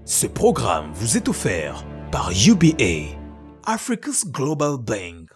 Ce programme vous est offert par UBA, Africa's Global Bank.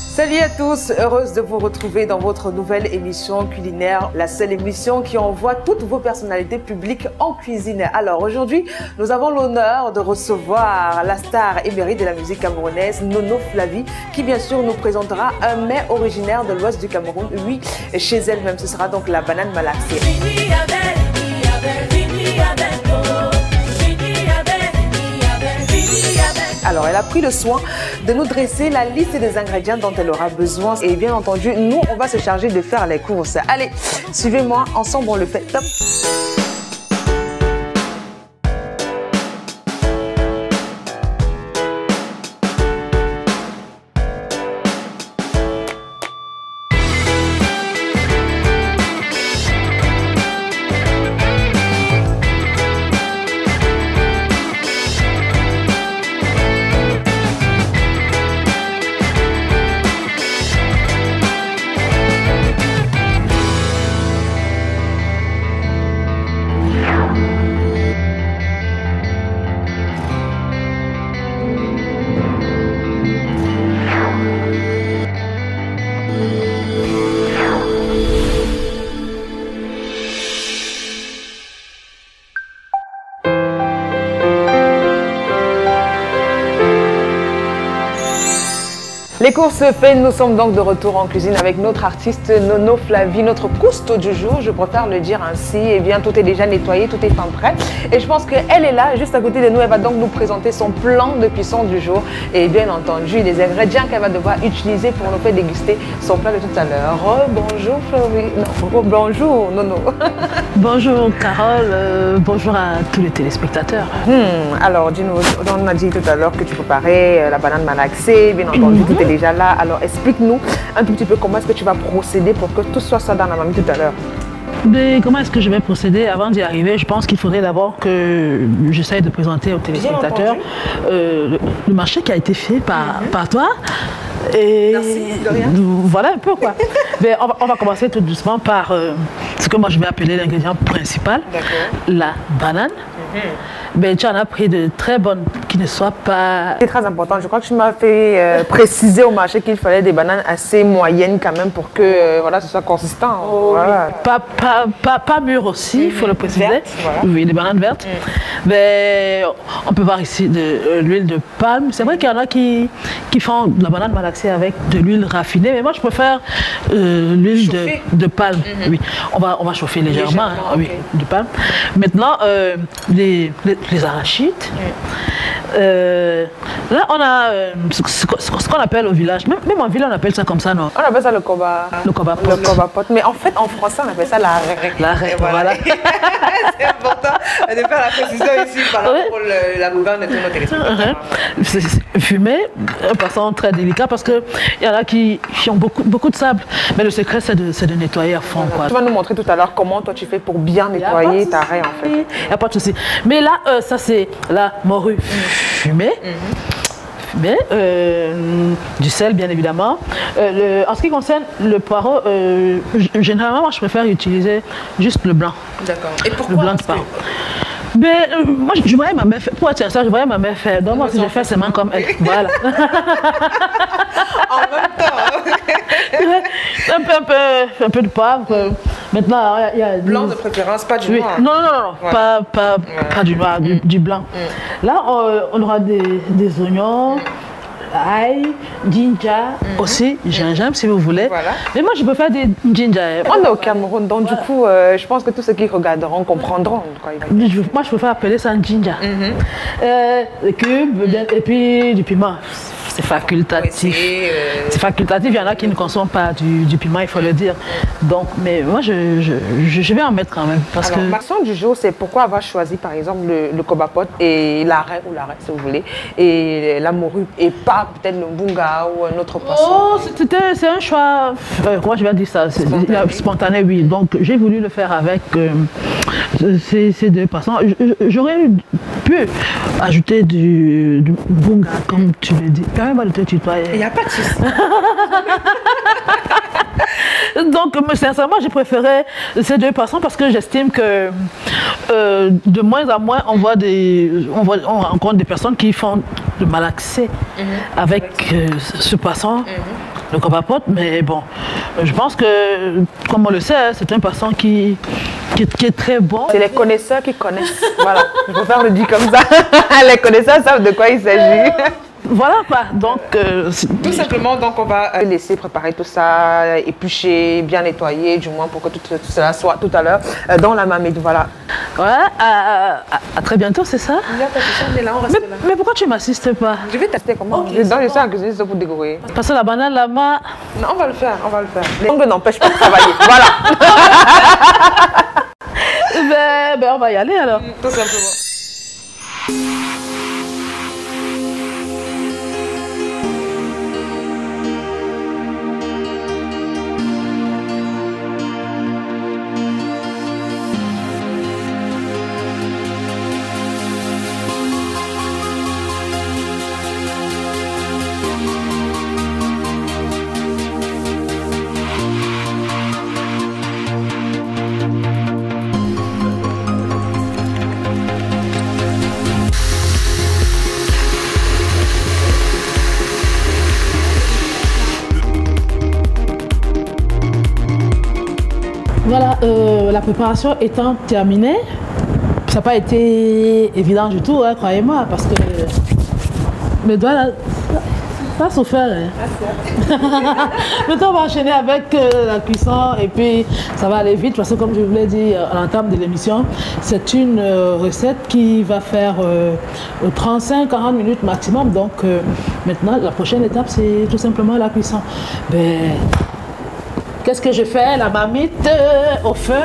Salut à tous, heureuse de vous retrouver dans votre nouvelle émission culinaire, la seule émission qui envoie toutes vos personnalités publiques en cuisine. Alors aujourd'hui, nous avons l'honneur de recevoir la star émérite de la musique camerounaise, Nono Flavie, qui bien sûr nous présentera un mets originaire de l'ouest du Cameroun. Oui, chez elle-même, ce sera donc la banane malaxée. Alors, elle a pris le soin de nous dresser la liste des ingrédients dont elle aura besoin. Et bien entendu, nous, on va se charger de faire les courses. Allez, suivez-moi, ensemble, on le fait. Top! Les courses faites, nous sommes donc de retour en cuisine avec notre artiste Nono Flavie, notre cousteau du jour, je préfère le dire ainsi. Eh bien, tout est déjà nettoyé, tout est fin prêt. Et je pense qu'elle est là, juste à côté de nous. Elle va donc nous présenter son plan de cuisson du jour et bien entendu les ingrédients qu'elle va devoir utiliser pour nous faire déguster son plat de tout à l'heure. Bonjour Flavie, non, bonjour Nono. Bonjour Carole, bonjour à tous les téléspectateurs. Alors, dis-nous, on a dit tout à l'heure que tu préparais la banane malaxée, bien entendu, tout est déjà là. Alors, explique-nous un tout petit peu comment est-ce que tu vas procéder pour que tout soit ça dans la mamie tout à l'heure. Mais comment est-ce que je vais procéder avant d'y arriver? Je pense qu'il faudrait d'abord que j'essaye de présenter aux téléspectateurs le marché qui a été fait par toi. Et merci, de rien. Voilà un peu quoi. Mais on va commencer tout doucement par ce que moi je vais appeler l'ingrédient principal, la banane. Mais tu en as pris de très bonnes qui ne soient pas... C'est très important. Je crois que tu m'as fait préciser au marché qu'il fallait des bananes assez moyennes quand même pour que voilà, ce soit consistant. Voilà. Pas mûres aussi, il faut le préciser. Vertes, voilà. Oui, des bananes vertes. Mais on peut voir ici de l'huile de palme. C'est vrai qu'il y en a qui font de la banane malaxée avec de l'huile raffinée. Mais moi, je préfère l'huile de palme. Oui, on va chauffer légèrement. Hein, oui, de palme. Maintenant, les arachides. Là, on a ce qu'on appelle au village, même en ville, on appelle ça comme ça, non? On appelle ça le koba. Le koba pot. Le koba pot. Mais en fait, en français, on appelle ça la raie. La raie, voilà. C'est important de faire la précision ici par rapport à la gouverne de tous nos téléspectateurs. C'est fumé, un poisson très délicat parce qu'il y en a qui ont beaucoup de sable. Mais le secret, c'est de nettoyer à fond. Quoi. Tu vas nous montrer tout à l'heure comment toi tu fais pour bien nettoyer ta raie en fait. Il n'y a pas de souci. Mais là, ça c'est la morue fumée. Du sel bien évidemment. En ce qui concerne le poireau, généralement moi je préfère utiliser juste le blanc. D'accord. Et pourquoi? Le blanc de poireau. Mais moi je voyais ma mère faire, pour être sincère, je voyais ma mère faire. Donc moi si je fais seulement comme elle. Voilà. En même temps. un peu de poivre. Maintenant, il y a blanc de préférence, pas du noir. Non, voilà. pas du noir, du blanc. Là, on aura des oignons, ail, ginger, aussi gingembre si vous voulez. Voilà. Mais moi, je peux faire des ginger. On est au Cameroun, donc du coup, je pense que tous ceux qui regarderont comprendront. Moi, je préfère appeler ça un ginger. Des cubes, et puis du piment. c'est facultatif. C'est facultatif, il y en a qui ne consomment pas du piment, il faut le dire. Donc, mais moi, je vais en mettre quand même. Parce Alors, que... ma leçon du jour, c'est pourquoi avoir choisi, par exemple, le cobapote et l'arrêt, ou l'arrêt, si vous voulez, et la morue, et pas peut-être le bunga ou un autre poisson. Oh, c'est un choix, comment je vais dire ça, spontané, oui. Donc, j'ai voulu le faire avec ces deux poissons. J'aurais pu ajouter du bunga, comme tu le dis. Quand même, te tutoyer. Il n'y a pas de souci. Donc, sincèrement, j'ai préféré ces deux poissons parce que j'estime que de moins en moins, on rencontre des personnes qui font de malaxé avec ce poisson, le cobapote. Mais bon, je pense que, comme on le sait, c'est un poisson qui est très bon. C'est les connaisseurs qui connaissent. Voilà, je préfère le dire comme ça. Les connaisseurs savent de quoi il s'agit. Voilà quoi, donc... tout simplement, donc on va laisser préparer tout ça, éplucher, bien nettoyer, du moins pour que tout cela soit tout à l'heure dans la marmite, voilà. Ouais, à très bientôt, c'est ça? Il y a pas de souci, on est là, on reste là. Mais pourquoi tu ne m'assistes pas? Je vais tester comment. Okay, dans le sang que j'ai pour décorer. Parce que la banane là-bas... Non, on va le faire, on va le faire. Les ongles n'empêchent pas de travailler, voilà. Ben, on va y aller alors. Tout simplement. Voilà, la préparation étant terminée, ça n'a pas été évident du tout, hein, croyez-moi, parce que mes doigts là, pas souffert. Hein. Maintenant, on va enchaîner avec la cuisson et puis ça va aller vite parce que comme je vous l'ai dit à l'entame de l'émission, c'est une recette qui va faire 35-40 minutes maximum. Donc maintenant, la prochaine étape, c'est tout simplement la cuisson. Ben, qu'est-ce que je fais? La marmite au feu.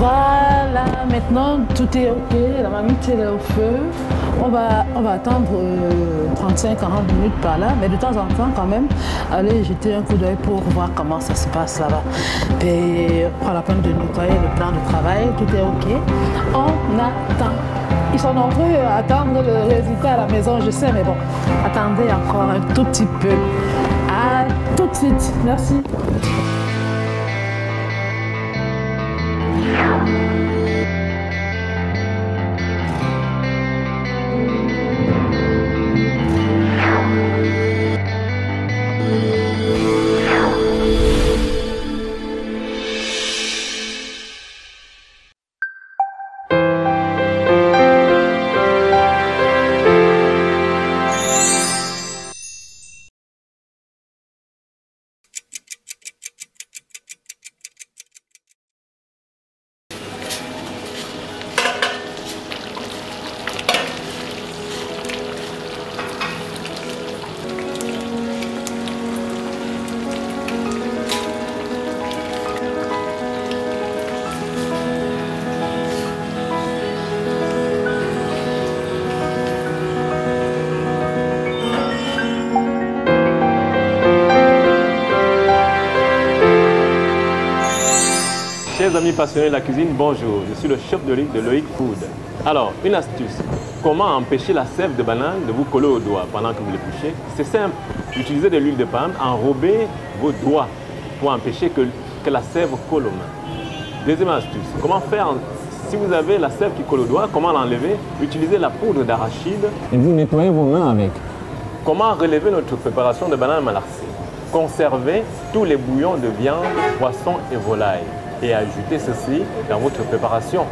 Voilà, maintenant tout est ok, la marmite est au feu. On va attendre 35-40 minutes par là, mais de temps en temps quand même, allez jeter un coup d'œil pour voir comment ça se passe là-bas. Et prends la peine de nettoyer le plan de travail, tout est ok. On attend. Ils sont nombreux à attendre le résultat à la maison, je sais, mais bon, attendez encore un tout petit peu. À tout de suite, merci. Chers amis passionnés de la cuisine, bonjour. Je suis le chef de l'île de Loïc Food. Alors, une astuce. Comment empêcher la sève de banane de vous coller aux doigts pendant que vous l'épluchez? C'est simple. Utilisez de l'huile de palme, enrobez vos doigts pour empêcher que la sève colle aux mains. Deuxième astuce. Comment faire si vous avez la sève qui colle aux doigts? Comment l'enlever? Utilisez la poudre d'arachide. Et vous nettoyez vos mains avec. Comment relever notre préparation de banane malaxée? Conservez tous les bouillons de viande, poisson et volaille et ajoutez ceci dans votre préparation.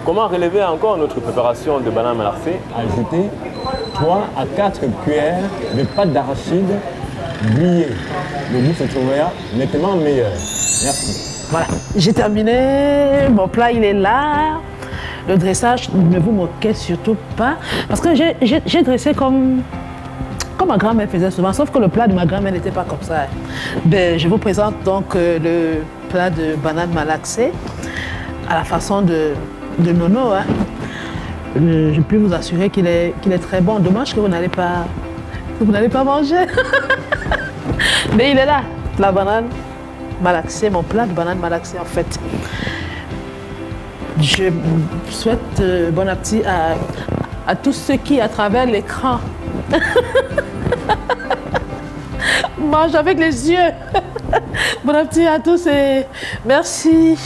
Comment relever encore notre préparation de banane malaxée? Ajoutez 3 à 4 cuillères de pâte d'arachide grillée. Le goût se trouvera nettement meilleur. Merci. Voilà, j'ai terminé. Mon plat, il est là. Le dressage, ne vous moquez surtout pas. Parce que j'ai dressé comme ma grand-mère faisait souvent, sauf que le plat de ma grand-mère n'était pas comme ça. Ben, je vous présente donc le plat de banane malaxée à la façon de Nono. Hein. Je peux vous assurer qu'il est très bon. Dommage que vous n'allez pas manger. Mais il est là, la banane malaxée, mon plat de banane malaxée en fait. Je souhaite bon appétit à tous ceux qui, à travers l'écran, mangent avec les yeux. Bon appétit à tous et merci.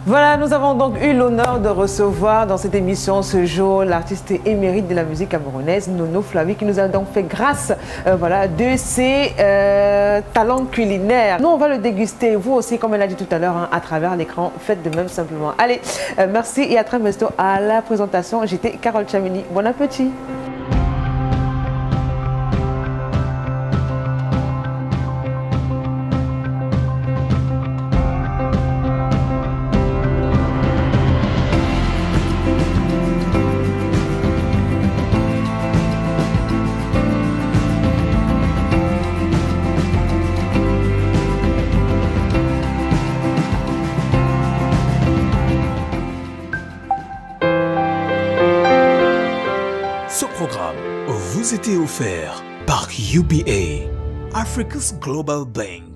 Voilà, nous avons donc eu l'honneur de recevoir dans cette émission ce jour l'artiste émérite de la musique camerounaise, Nono Flavie, qui nous a donc fait grâce voilà, de ses talents culinaires. Nous, on va le déguster, vous aussi, comme elle a dit tout à l'heure, hein, à travers l'écran. Faites de même simplement. Allez, merci et à très bientôt à la présentation. J'étais Carole Chamini. Bon appétit. Ce programme vous était offert par UBA, Africa's Global Bank.